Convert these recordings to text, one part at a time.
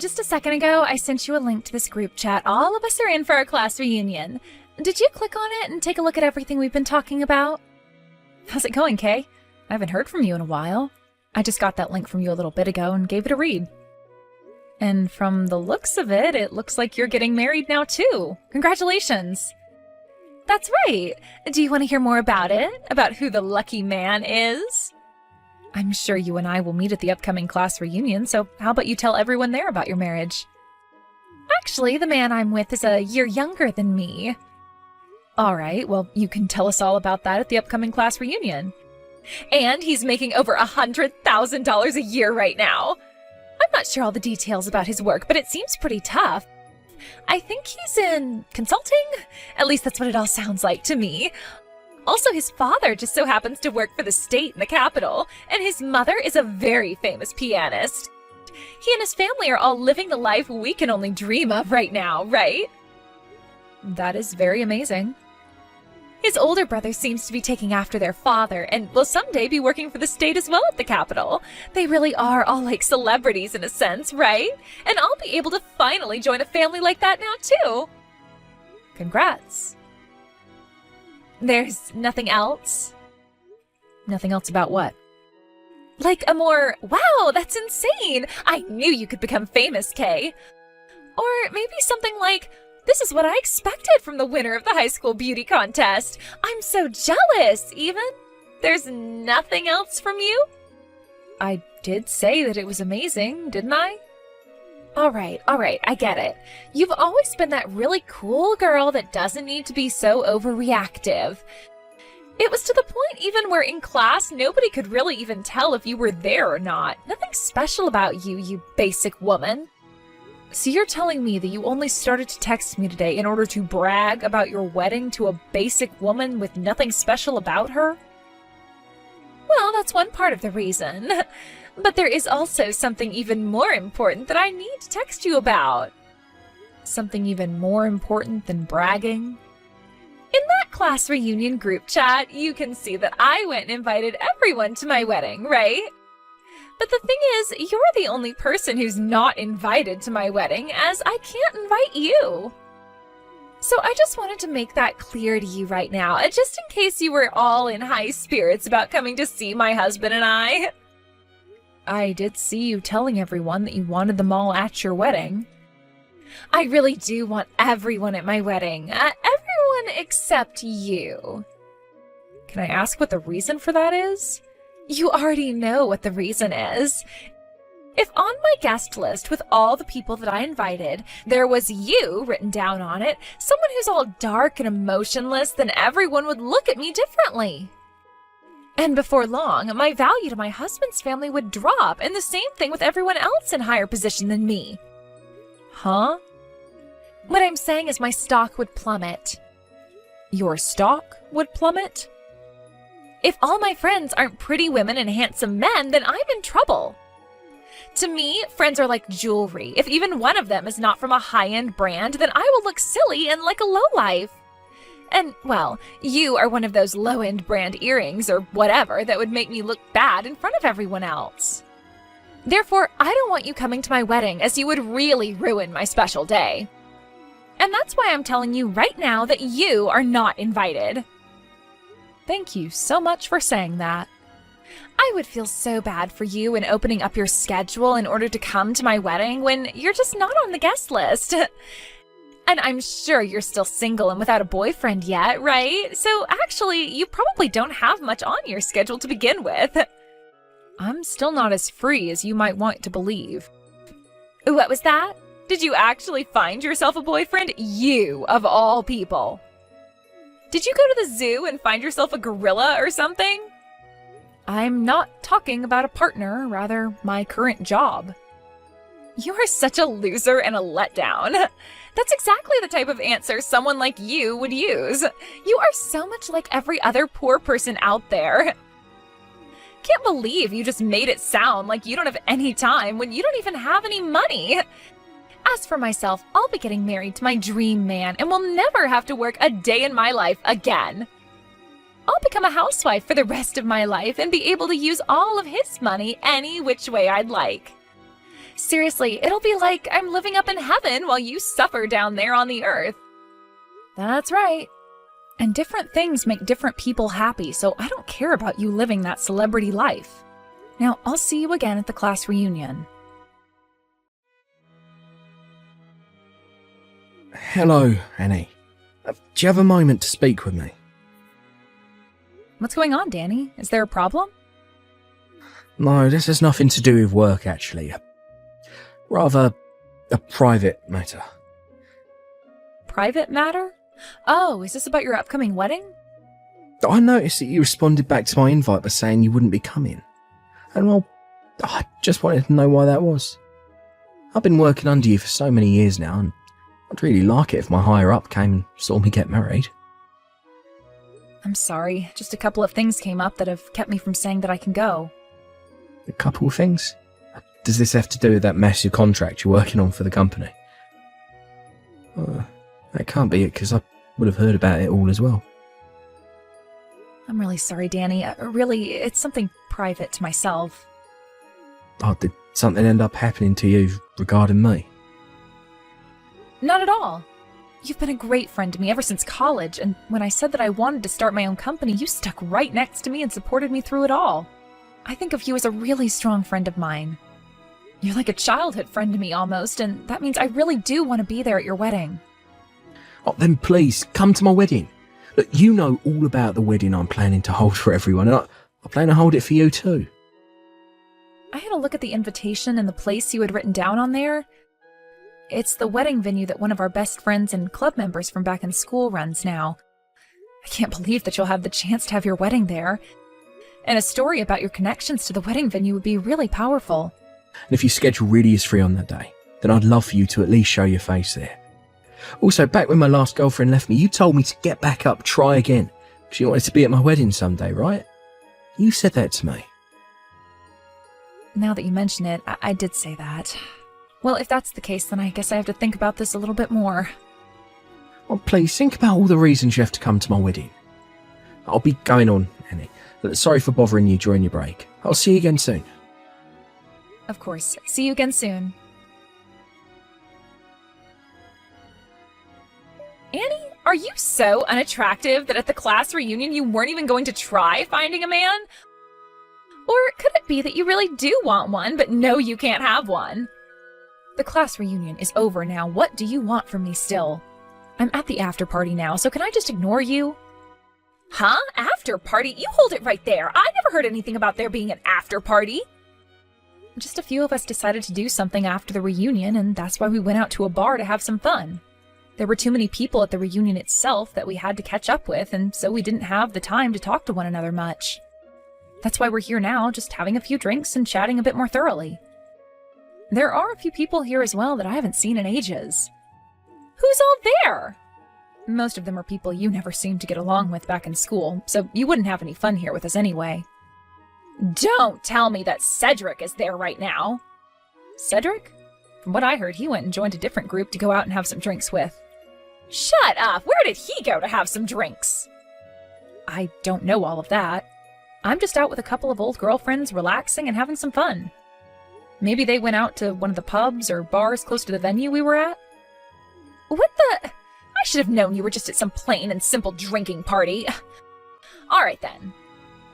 just a second ago, I sent you a link to this group chat. All of us are in for our class reunion. Did you click on it and take a look at everything we've been talking about? How's it going, Kay? I haven't heard from you in a while. I just got that link from you a little bit ago and gave it a read. And from the looks of it, it looks like you're getting married now too. Congratulations. That's right. Do you want to hear more about it? About who the lucky man is? I'm sure you and I will meet at the upcoming class reunion, so how about you tell everyone there about your marriage? Actually, the man I'm with is a year younger than me. All right, well, you can tell us all about that at the upcoming class reunion. And he's making over $100,000 a year right now. I'm not sure all the details about his work, but it seems pretty tough. I think he's in consulting? At least that's what it all sounds like to me. Also, his father just so happens to work for the state in the capital, and his mother is a very famous pianist. He and his family are all living the life we can only dream of right now, right? That is very amazing. His older brother seems to be taking after their father and will someday be working for the state as well at the capital. They really are all like celebrities in a sense, right? And I'll be able to finally join a family like that now too. Congrats. There's nothing else? Nothing else about what? Like a more, wow, that's insane! I knew you could become famous, Kay. Or maybe something like, this is what I expected from the winner of the high school beauty contest. I'm so jealous, even. There's nothing else from you? I did say that it was amazing, didn't I? All right, I get it. You've always been that really cool girl that doesn't need to be so overreactive. It was to the point even where in class, nobody could really even tell if you were there or not. Nothing special about you, you basic woman. So you're telling me that you only started to text me today in order to brag about your wedding to a basic woman with nothing special about her? Well, that's one part of the reason. But there is also something even more important that I need to text you about. Something even more important than bragging? In that class reunion group chat, you can see that I went and invited everyone to my wedding, right? But the thing is, you're the only person who's not invited to my wedding, as I can't invite you. So I just wanted to make that clear to you right now, just in case you were all in high spirits about coming to see my husband and I. I did see you telling everyone that you wanted them all at your wedding. I really do want everyone at my wedding. Everyone except you. Can I ask what the reason for that is? You already know what the reason is. If on my guest list with all the people that I invited, there was you written down on it, someone who's all dark and emotionless, then everyone would look at me differently. And before long, my value to my husband's family would drop, and the same thing with everyone else in higher position than me. Huh? What I'm saying is my stock would plummet. Your stock would plummet? If all my friends aren't pretty women and handsome men, then I'm in trouble. To me, friends are like jewelry. If even one of them is not from a high-end brand, then I will look silly and like a lowlife. And, well, you are one of those low-end brand earrings or whatever that would make me look bad in front of everyone else. Therefore, I don't want you coming to my wedding, as you would really ruin my special day. And that's why I'm telling you right now that you are not invited. Thank you so much for saying that. I would feel so bad for you in opening up your schedule in order to come to my wedding when you're just not on the guest list. And I'm sure you're still single and without a boyfriend yet, right? So actually, you probably don't have much on your schedule to begin with. I'm still not as free as you might want to believe. What was that? Did you actually find yourself a boyfriend? You, of all people. Did you go to the zoo and find yourself a gorilla or something? I'm not talking about a partner, rather my current job. You are such a loser and a letdown. That's exactly the type of answer someone like you would use. You are so much like every other poor person out there. Can't believe you just made it sound like you don't have any time when you don't even have any money. As for myself, I'll be getting married to my dream man and will never have to work a day in my life again. I'll become a housewife for the rest of my life and be able to use all of his money any which way I'd like. Seriously, it'll be like I'm living up in heaven while you suffer down there on the earth. That's right. And different things make different people happy, so I don't care about you living that celebrity life. Now, I'll see you again at the class reunion. Hello, Annie. Do you have a moment to speak with me? What's going on, Danny? Is there a problem? No, this has nothing to do with work, actually. Rather, a private matter. Private matter? Oh, is this about your upcoming wedding? I noticed that you responded back to my invite by saying you wouldn't be coming. And well, I just wanted to know why that was. I've been working under you for so many years now, and I'd really like it if my higher-up came and saw me get married. I'm sorry, just a couple of things came up that have kept me from saying that I can go. A couple of things? Does this have to do with that massive contract you're working on for the company? That can't be it, because I would have heard about it all as well. I'm really sorry, Danny. Really, it's something private to myself. Oh, did something end up happening to you regarding me? Not at all. You've been a great friend to me ever since college, and when I said that I wanted to start my own company, you stuck right next to me and supported me through it all. I think of you as a really strong friend of mine. You're like a childhood friend to me almost, and that means I really do want to be there at your wedding. Oh, then please, come to my wedding. Look, you know all about the wedding I'm planning to hold for everyone, and I plan to hold it for you too. I had a look at the invitation and the place you had written down on there. It's the wedding venue that one of our best friends and club members from back in school runs now. I can't believe that you'll have the chance to have your wedding there. And a story about your connections to the wedding venue would be really powerful. And if your schedule really is free on that day, then I'd love for you to at least show your face there. Also, back when my last girlfriend left me, you told me to get back up, try again, because you wanted to be at my wedding someday, right? You said that to me. Now that you mention it, I did say that. Well, if that's the case, then I guess I have to think about this a little bit more. Well, please, think about all the reasons you have to come to my wedding. I'll be going on, Annie. Sorry for bothering you during your break. I'll see you again soon. Of course. See you again soon. Annie, are you so unattractive that at the class reunion you weren't even going to try finding a man? Or could it be that you really do want one, but know you can't have one? The class reunion is over now. What do you want from me still? I'm at the after party now, so can I just ignore you? Huh? After party? You hold it right there. I never heard anything about there being an after party. Just a few of us decided to do something after the reunion, and that's why we went out to a bar to have some fun. There were too many people at the reunion itself that we had to catch up with, and so we didn't have the time to talk to one another much. That's why we're here now, just having a few drinks and chatting a bit more thoroughly. There are a few people here as well that I haven't seen in ages. Who's all there? Most of them are people you never seemed to get along with back in school, so you wouldn't have any fun here with us anyway. Don't tell me that Cedric is there right now. Cedric? From what I heard, he went and joined a different group to go out and have some drinks with. Shut up! Where did he go to have some drinks? I don't know all of that. I'm just out with a couple of old girlfriends, relaxing and having some fun. Maybe they went out to one of the pubs or bars close to the venue we were at. What the? I should have known you were just at some plain and simple drinking party. All right then.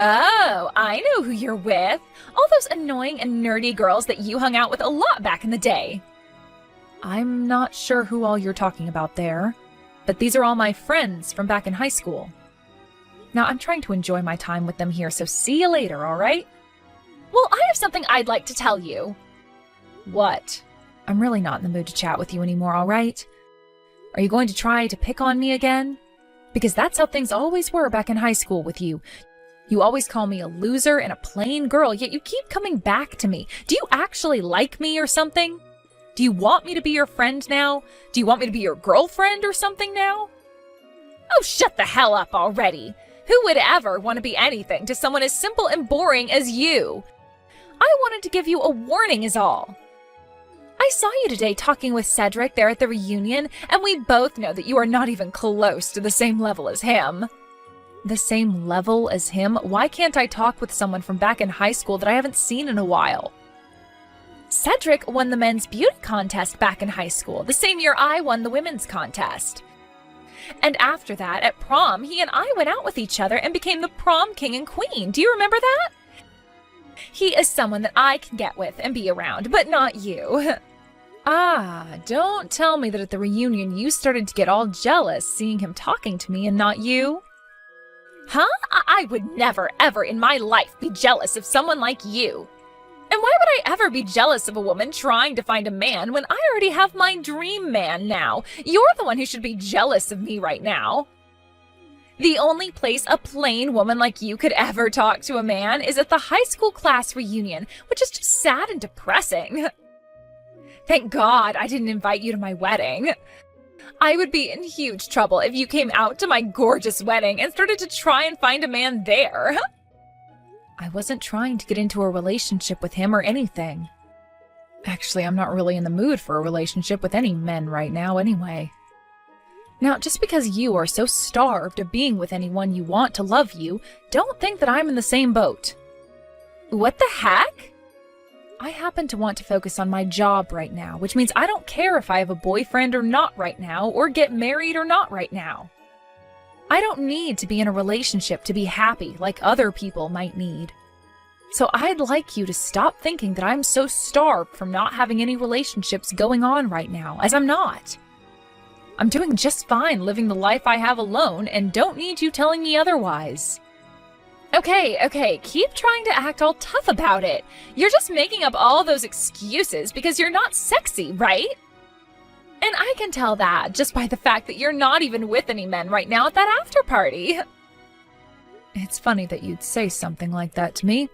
Oh, I know who you're with. All those annoying and nerdy girls that you hung out with a lot back in the day. I'm not sure who all you're talking about there, but these are all my friends from back in high school. Now, I'm trying to enjoy my time with them here, so see you later, all right? Well, I have something I'd like to tell you. What? I'm really not in the mood to chat with you anymore, all right? Are you going to try to pick on me again? Because that's how things always were back in high school with you. You always call me a loser and a plain girl, yet you keep coming back to me. Do you actually like me or something? Do you want me to be your friend now? Do you want me to be your girlfriend or something now? Oh, shut the hell up already. Who would ever want to be anything to someone as simple and boring as you? I wanted to give you a warning is all. I saw you today talking with Cedric there at the reunion, and we both know that you are not even close to the same level as him. The same level as him? Why can't I talk with someone from back in high school that I haven't seen in a while? Cedric won the men's beauty contest back in high school, the same year I won the women's contest. And after that, at prom, he and I went out with each other and became the prom king and queen. Do you remember that? He is someone that I can get with and be around, but not you. Ah, don't tell me that at the reunion you started to get all jealous seeing him talking to me and not you. Huh? I would never, ever in my life be jealous of someone like you. And why would I ever be jealous of a woman trying to find a man when I already have my dream man now? You're the one who should be jealous of me right now. The only place a plain woman like you could ever talk to a man is at the high school class reunion, which is just sad and depressing. Thank God I didn't invite you to my wedding. I would be in huge trouble if you came out to my gorgeous wedding and started to try and find a man there. I wasn't trying to get into a relationship with him or anything. Actually, I'm not really in the mood for a relationship with any men right now anyway. Now, just because you are so starved of being with anyone you want to love you, don't think that I'm in the same boat. What the heck? I happen to want to focus on my job right now, which means I don't care if I have a boyfriend or not right now, or get married or not right now. I don't need to be in a relationship to be happy like other people might need. So I'd like you to stop thinking that I'm so starved from not having any relationships going on right now, as I'm not. I'm doing just fine living the life I have alone and don't need you telling me otherwise. Okay, keep trying to act all tough about it. You're just making up all those excuses because you're not sexy, right? And I can tell that just by the fact that you're not even with any men right now at that after party. It's funny that you'd say something like that to me,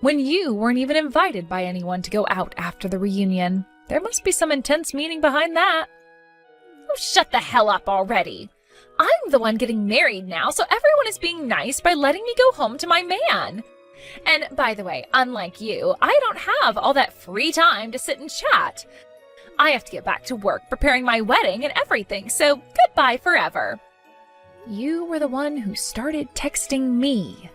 when you weren't even invited by anyone to go out after the reunion. There must be some intense meaning behind that. Oh, shut the hell up already. I'm the one getting married now, so everyone is being nice by letting me go home to my man. And by the way, unlike you, I don't have all that free time to sit and chat. I have to get back to work preparing my wedding and everything, so goodbye forever. You were the one who started texting me.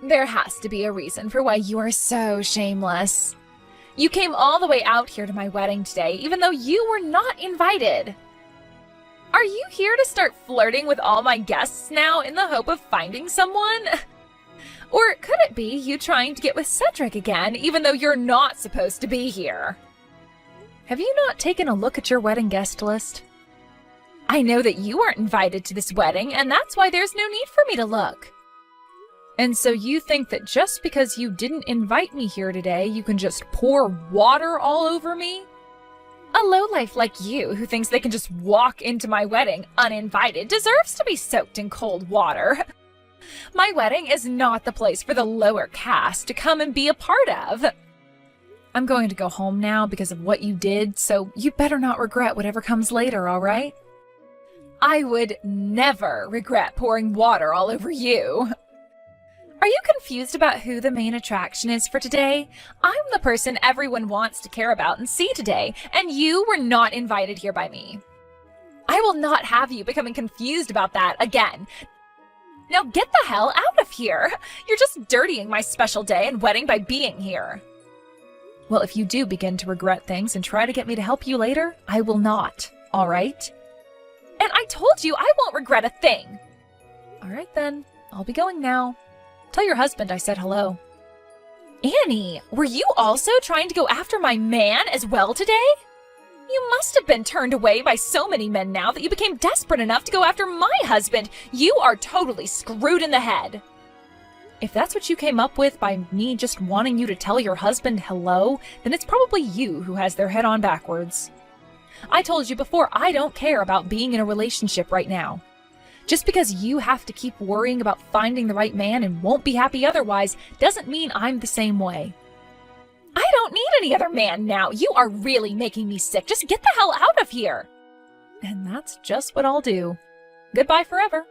There has to be a reason for why you are so shameless. You came all the way out here to my wedding today, even though you were not invited. Are you here to start flirting with all my guests now in the hope of finding someone? Or could it be you trying to get with Cedric again, even though you're not supposed to be here? Have you not taken a look at your wedding guest list? I know that you weren't invited to this wedding, and that's why there's no need for me to look. And so you think that just because you didn't invite me here today, you can just pour water all over me? A lowlife like you, who thinks they can just walk into my wedding uninvited, deserves to be soaked in cold water. My wedding is not the place for the lower caste to come and be a part of. I'm going to go home now because of what you did, so you better not regret whatever comes later, all right? I would never regret pouring water all over you. Are you confused about who the main attraction is for today? I'm the person everyone wants to care about and see today, and you were not invited here by me. I will not have you becoming confused about that again. Now get the hell out of here! You're just dirtying my special day and wedding by being here. Well, if you do begin to regret things and try to get me to help you later, I will not, all right? And I told you I won't regret a thing! All right then, I'll be going now. Tell your husband I said hello. Annie, were you also trying to go after my man as well today? You must have been turned away by so many men now that you became desperate enough to go after my husband. You are totally screwed in the head. If that's what you came up with by me just wanting you to tell your husband hello, then it's probably you who has their head on backwards. I told you before, I don't care about being in a relationship right now. Just because you have to keep worrying about finding the right man and won't be happy otherwise doesn't mean I'm the same way. I don't need any other man now. You are really making me sick. Just get the hell out of here. And that's just what I'll do. Goodbye forever.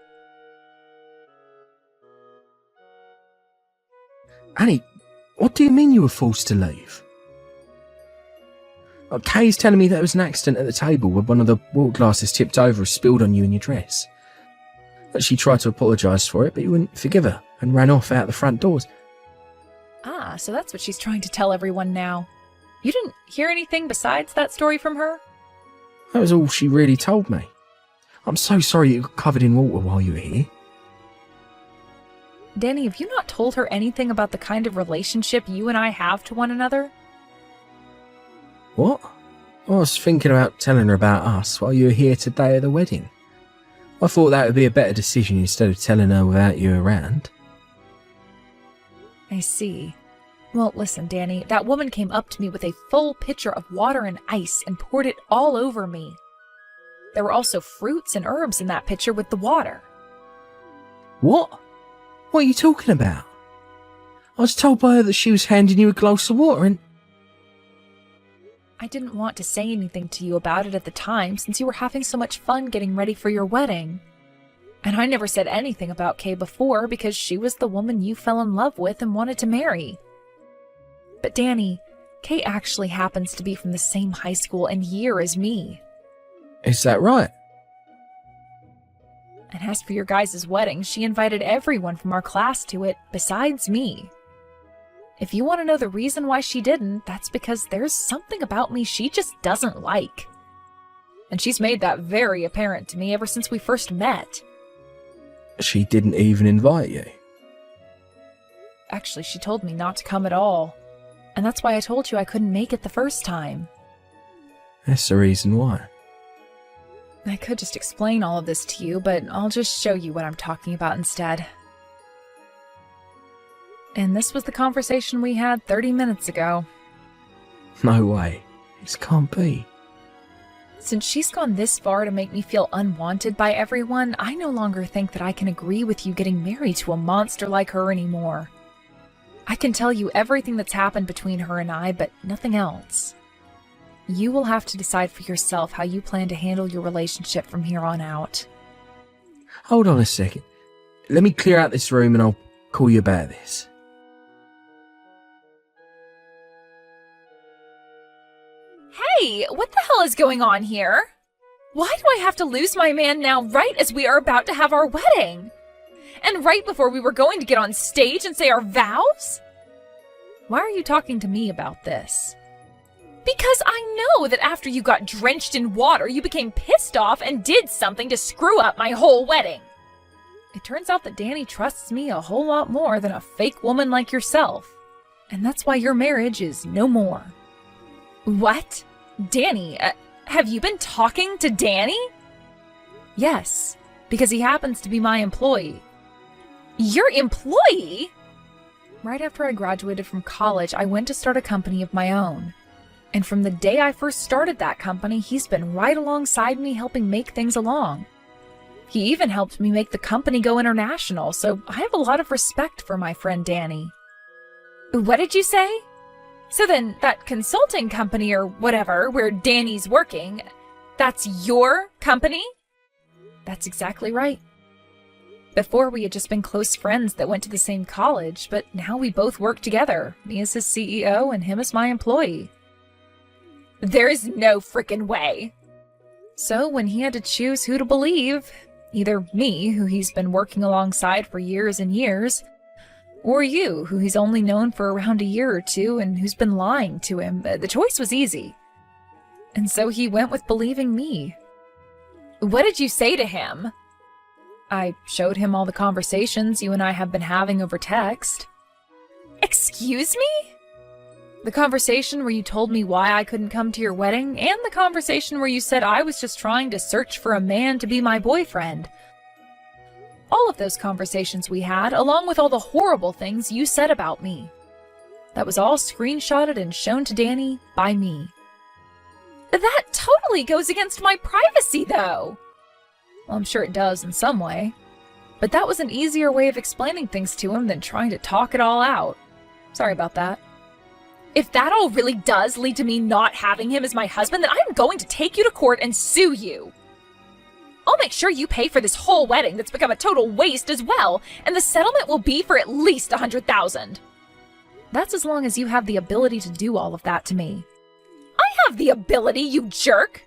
Annie, what do you mean you were forced to leave? Kay's telling me that it was an accident at the table where one of the water glasses tipped over and spilled on you and your dress. That she tried to apologise for it, but you wouldn't forgive her. and ran off out the front doors. Ah, so that's what she's trying to tell everyone now. You didn't hear anything besides that story from her? That was all she really told me. I'm so sorry you got covered in water while you were here. Danny, have you not told her anything about the kind of relationship you and I have to one another? What? I was thinking about telling her about us while you were here today at the wedding. I thought that would be a better decision instead of telling her without you around. I see. Well, listen, Danny, that woman came up to me with a full pitcher of water and ice and poured it all over me. There were also fruits and herbs in that pitcher with the water. What? What are you talking about? I was told by her that she was handing you a glass of water and... I didn't want to say anything to you about it at the time since you were having so much fun getting ready for your wedding. And I never said anything about Kay before because she was the woman you fell in love with and wanted to marry. But Danny, Kay actually happens to be from the same high school and year as me. Is that right? And as for your guys' wedding, she invited everyone from our class to it besides me. If you want to know the reason why she didn't, that's because there's something about me she just doesn't like. And she's made that very apparent to me ever since we first met. She didn't even invite you. Actually, she told me not to come at all. And that's why I told you I couldn't make it the first time. That's the reason why. I could just explain all of this to you, but I'll just show you what I'm talking about instead. And this was the conversation we had 30 minutes ago. No way. This can't be. Since she's gone this far to make me feel unwanted by everyone, I no longer think that I can agree with you getting married to a monster like her anymore. I can tell you everything that's happened between her and I, but nothing else. You will have to decide for yourself how you plan to handle your relationship from here on out. Hold on a second. Let me clear out this room and I'll call you about this. Hey, what the hell is going on here? Why do I have to lose my man now right as we are about to have our wedding? And right before we were going to get on stage and say our vows? Why are you talking to me about this? Because I know that after you got drenched in water, you became pissed off and did something to screw up my whole wedding. It turns out that Danny trusts me a whole lot more than a fake woman like yourself. And that's why your marriage is no more. What? Danny, have you been talking to Danny? Yes, because he happens to be my employee. Your employee? Right after I graduated from college, I went to start a company of my own. And from the day I first started that company, he's been right alongside me helping make things along. He even helped me make the company go international, so I have a lot of respect for my friend Danny. What did you say? So then, that consulting company or whatever, where Danny's working, that's your company? That's exactly right. Before, we had just been close friends that went to the same college, but now we both work together, me as his CEO and him as my employee. There is no frickin' way. So when he had to choose who to believe, either me, who he's been working alongside for years and years, or you, who he's only known for around a year or two and who's been lying to him, the choice was easy. And so he went with believing me. What did you say to him? I showed him all the conversations you and I have been having over text. Excuse me? The conversation where you told me why I couldn't come to your wedding, and the conversation where you said I was just trying to search for a man to be my boyfriend. All of those conversations we had, along with all the horrible things you said about me. That was all screenshotted and shown to Danny by me. That totally goes against my privacy, though. Well, I'm sure it does in some way. But that was an easier way of explaining things to him than trying to talk it all out. Sorry about that. If that all really does lead to me not having him as my husband, then I'm going to take you to court and sue you. I'll make sure you pay for this whole wedding that's become a total waste as well, and the settlement will be for at least $100,000. That's as long as you have the ability to do all of that to me. I have the ability, you jerk!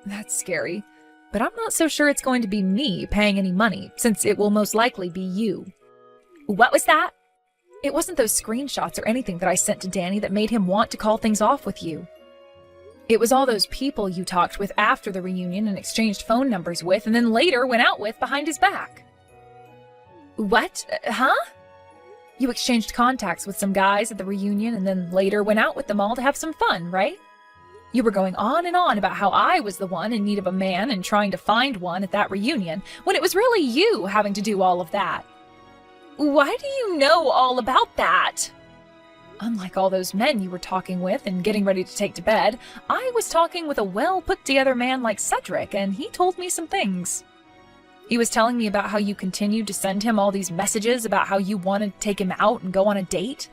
That's scary, but I'm not so sure it's going to be me paying any money, since it will most likely be you. What was that? It wasn't those screenshots or anything that I sent to Danny that made him want to call things off with you. It was all those people you talked with after the reunion and exchanged phone numbers with and then later went out with behind his back. What? Huh? You exchanged contacts with some guys at the reunion and then later went out with them all to have some fun, right? You were going on and on about how I was the one in need of a man and trying to find one at that reunion, when it was really you having to do all of that. Why do you know all about that? Unlike all those men you were talking with and getting ready to take to bed, I was talking with a well-put-together man like Cedric, and he told me some things. He was telling me about how you continued to send him all these messages about how you wanted to take him out and go on a date,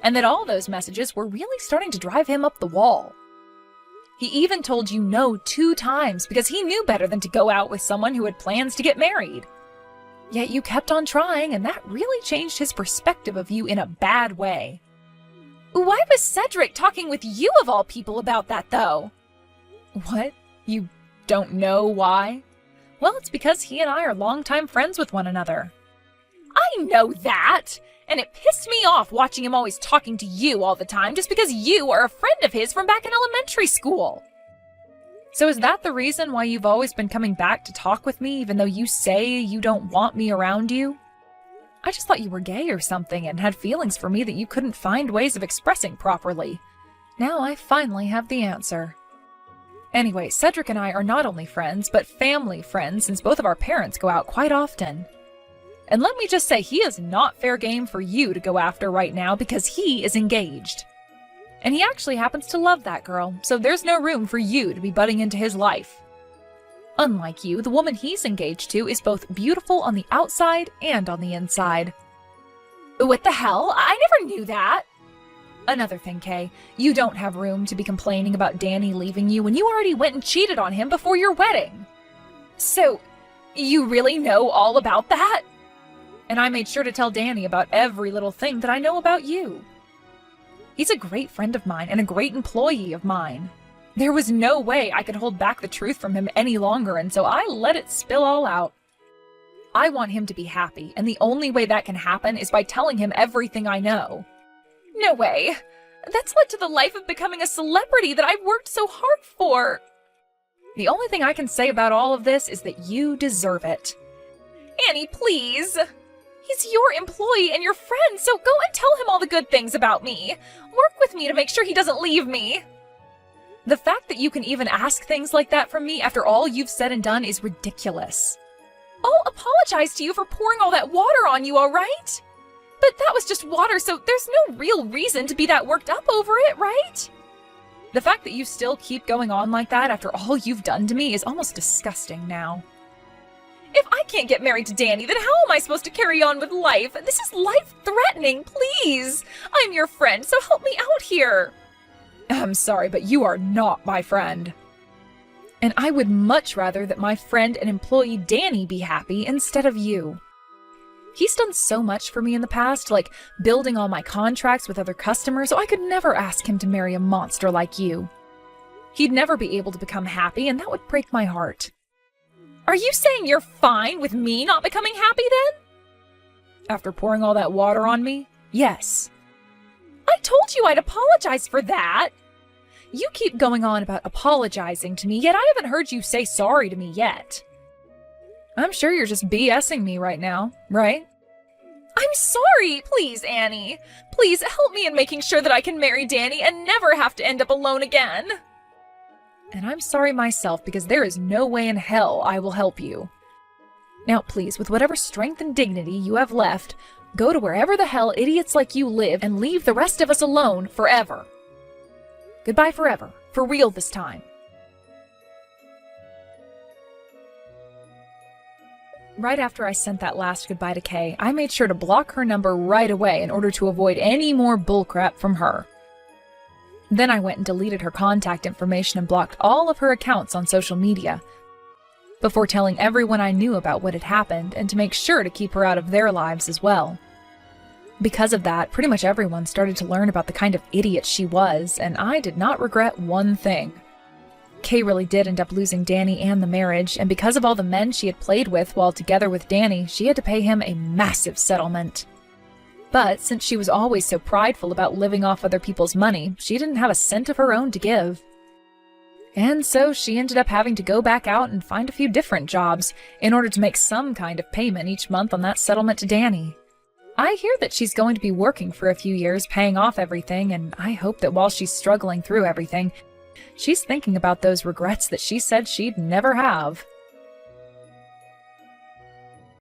and that all those messages were really starting to drive him up the wall. He even told you no 2 times because he knew better than to go out with someone who had plans to get married. Yet you kept on trying, and that really changed his perspective of you in a bad way. Why was Cedric talking with you of all people about that, though? What? You don't know why? Well, it's because he and I are longtime friends with one another. I know that! And it pissed me off watching him always talking to you all the time just because you are a friend of his from back in elementary school. So is that the reason why you've always been coming back to talk with me even though you say you don't want me around you? I just thought you were gay or something and had feelings for me that you couldn't find ways of expressing properly. Now I finally have the answer. Anyway, Cedric and I are not only friends, but family friends since both of our parents go out quite often. And let me just say, he is not fair game for you to go after right now because he is engaged. And he actually happens to love that girl, so there's no room for you to be butting into his life. Unlike you, the woman he's engaged to is both beautiful on the outside and on the inside. What the hell? I never knew that! Another thing, Kay, you don't have room to be complaining about Danny leaving you when you already went and cheated on him before your wedding. So, you really know all about that? And I made sure to tell Danny about every little thing that I know about you. He's a great friend of mine and a great employee of mine. There was no way I could hold back the truth from him any longer, and so I let it spill all out. I want him to be happy, and the only way that can happen is by telling him everything I know. No way! That's led to the life of becoming a celebrity that I've worked so hard for! The only thing I can say about all of this is that you deserve it. Annie, please! He's your employee and your friend, so go and tell him all the good things about me. Work with me to make sure he doesn't leave me. The fact that you can even ask things like that from me after all you've said and done is ridiculous. I'll apologize to you for pouring all that water on you, all right? But that was just water, so there's no real reason to be that worked up over it, right? The fact that you still keep going on like that after all you've done to me is almost disgusting now. If I can't get married to Danny, then how am I supposed to carry on with life? This is life-threatening, please! I'm your friend, so help me out here! I'm sorry, but you are not my friend. And I would much rather that my friend and employee Danny be happy instead of you. He's done so much for me in the past, like building all my contracts with other customers, so I could never ask him to marry a monster like you. He'd never be able to become happy, and that would break my heart. Are you saying you're fine with me not becoming happy then? After pouring all that water on me? Yes. I told you I'd apologize for that. You keep going on about apologizing to me, yet I haven't heard you say sorry to me yet. I'm sure you're just BSing me right now, right? I'm sorry! Please, Annie. Please help me in making sure that I can marry Danny and never have to end up alone again. And I'm sorry myself because there is no way in hell I will help you. Now please, with whatever strength and dignity you have left, go to wherever the hell idiots like you live and leave the rest of us alone forever. Goodbye forever. For real this time. Right after I sent that last goodbye to Kay, I made sure to block her number right away in order to avoid any more bullcrap from her. Then I went and deleted her contact information and blocked all of her accounts on social media, before telling everyone I knew about what had happened and to make sure to keep her out of their lives as well. Because of that, pretty much everyone started to learn about the kind of idiot she was, and I did not regret one thing. Kay really did end up losing Danny and the marriage, and because of all the men she had played with while together with Danny, she had to pay him a massive settlement. But since she was always so prideful about living off other people's money, she didn't have a cent of her own to give. And so she ended up having to go back out and find a few different jobs in order to make some kind of payment each month on that settlement to Danny. I hear that she's going to be working for a few years paying off everything, and I hope that while she's struggling through everything, she's thinking about those regrets that she said she'd never have.